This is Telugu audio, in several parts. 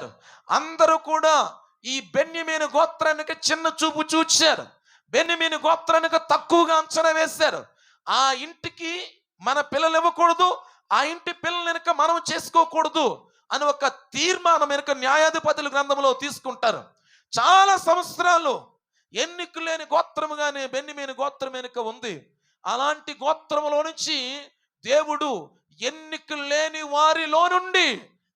చూశారు. అందరూ కూడా ఈ బెన్యమీను గోత్రానికి చిన్న చూపు చూశారు. బెన్యమీను గోత్రానికి తక్కువగా అంచనా వేశారు. ఆ ఇంటికి మన పిల్లలు ఇవ్వకూడదు, ఆ ఇంటి పిల్లలు వెనుక మనం చేసుకోకూడదు అని ఒక తీర్మానం వెనుక న్యాయాధిపతుల గ్రంథంలో తీసుకుంటారు. చాలా సంవత్సరాలు ఎన్నిక లేని గోత్రముగానే బెన్యమీను గోత్రం వెనుక ఉంది. అలాంటి గోత్రములో నుంచి దేవుడు ఎన్నిక లేని వారిలో నుండి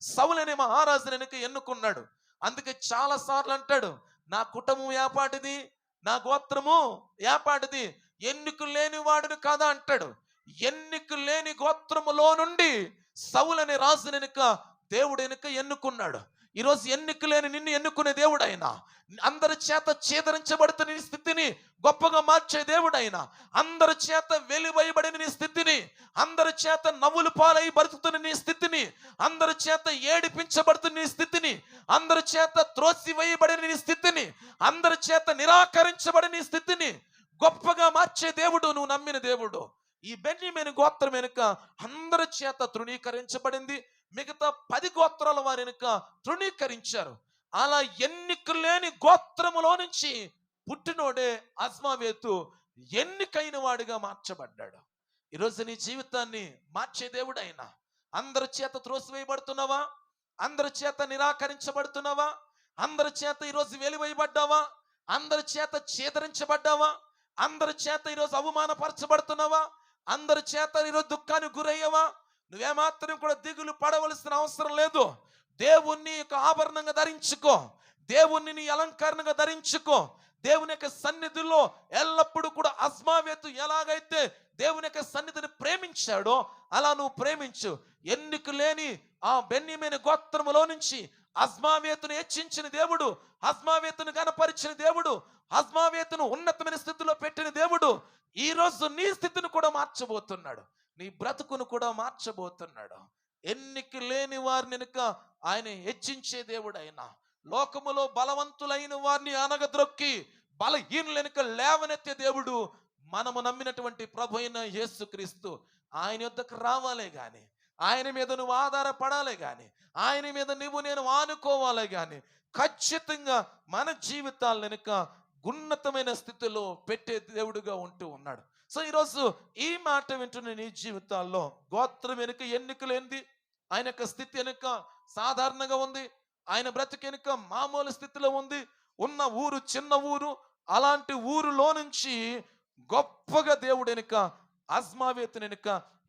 సౌలు అనే మహారాజుని వెనుక ఎన్నుకున్నాడు. అందుకే చాలా సార్లు అంటాడు, నా కుటుంబం ఏపాటిది, నా గోత్రము ఏపాటిది, ఎన్నిక లేని వాడిని కాదా అంటాడు. ఎన్నిక లేని గోత్రములో నుండి సౌలు అనే రాజు వెనుక దేవుడు వెనుక ఎన్నుకున్నాడు. ఈరోజు ఎన్నిక లేని నిన్ను ఎన్నుకునే దేవుడు ఆయన. అందరి చేత ఛేదరించబడుతున్న నీ స్థితిని గొప్పగా మార్చే దేవుడు ఆయన. అందరి చేత వెలివేయబడిన నీ స్థితిని, అందరి చేత నవ్వులు పాలై బతుకుతున్న నీ స్థితిని, అందరి చేత ఏడిపించబడుతున్న నీ స్థితిని, అందరి చేత త్రోసివేయబడిన నీ స్థితిని, అందరి చేత నిరాకరించబడిన నీ స్థితిని గొప్పగా మార్చే దేవుడు నువ్వు నమ్మిన దేవుడు. ఈ బెన్యమీను గోత్రం వెనుక అందరి చేత తృణీకరించబడింది. మిగతా 10 గోత్రాల వారి వెనుక తృణీకరించారు. అలా ఎన్నిక లేని గోత్రములో నుంచి పుట్టినోడే అస్మావేతు ఎన్నికైన వాడిగా మార్చబడ్డాడు. ఈరోజు నీ జీవితాన్ని మార్చే దేవుడు ఆయన. అందరి చేత త్రోసివేయబడుతున్నావా? అందరి చేత నిరాకరించబడుతున్నావా? అందరి చేత ఈరోజు వెలివేయబడ్డావా? అందరి చేత ఛేదరించబడ్డావా? అందరి చేత ఈరోజు అవమానపరచబడుతున్నావా? అందరి చేత ఈరోజు దుఃఖానికి గురయ్యావా? నువ్వేమాత్రం కూడా దిగులు పడవలసిన అవసరం లేదు. దేవుణ్ణి యొక్క ఆభరణంగా ధరించుకో, దేవుణ్ణి నీ అలంకరణగా ధరించుకో. దేవుని యొక్క సన్నిధిలో ఎల్లప్పుడూ కూడా అస్మావేతు ఎలాగైతే దేవుని యొక్క సన్నిధిని ప్రేమించాడో అలా నువ్వు ప్రేమించు. ఎన్నిక లేని ఆ బెన్యమీను గోత్రములో నుంచి అస్మావేతును హెచ్చించిన దేవుడు, అస్మావేతును గణపరిచిన దేవుడు, అస్మావేతును ఉన్నతమైన స్థితిలో పెట్టిన దేవుడు ఈ రోజు నీ స్థితిని కూడా మార్చబోతున్నాడు. నీ బ్రతుకును కూడా మార్చబోతున్నాడు. ఎన్నిక లేని వారిని వెనుక ఆయన హెచ్చించే దేవుడు ఆయన. లోకములో బలవంతులైన వారిని అనగద్రొక్కి బలహీనుల వెనుక లేవనెత్తే దేవుడు మనము నమ్మినటువంటి ప్రభు అయిన యేసుక్రీస్తు. ఆయన యొద్దకు రావాలే గాని, ఆయన మీద నువ్వు ఆధారపడాలే గాని, ఆయన మీద నువ్వు నేను ఆనుకోవాలే గాని ఖచ్చితంగా మన జీవితాల వెనుక ఉన్నతమైన స్థితిలో పెట్టే దేవుడుగా ఉంటూ ఉన్నాడు. సో ఈరోజు ఈ మాట వింటున్న నీ జీవితాల్లో గోత్రం వెనుక ఎన్నిక లేనిది, ఆయన యొక్క స్థితి వెనుక సాధారణంగా ఉంది, ఆయన బ్రతికి వెనుక మామూలు స్థితిలో ఉంది, ఉన్న ఊరు చిన్న ఊరు, అలాంటి ఊరులో నుంచి గొప్పగా దేవుడు వెనుక అస్మావేతు వెనుక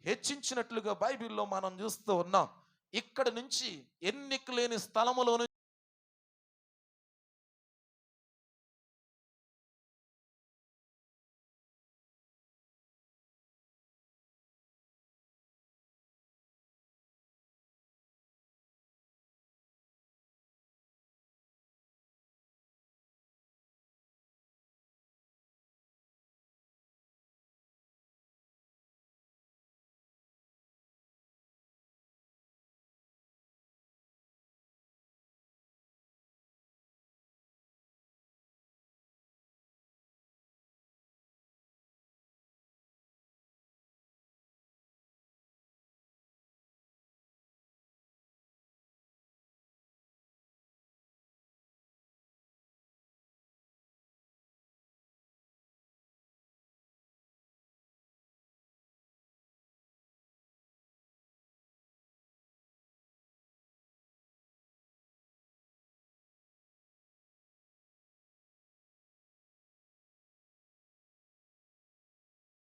హెచ్చించినట్లుగా బైబిల్లో మనం చూస్తూ ఉన్నాం. ఇక్కడ నుంచి ఎన్నిక లేని స్థలములో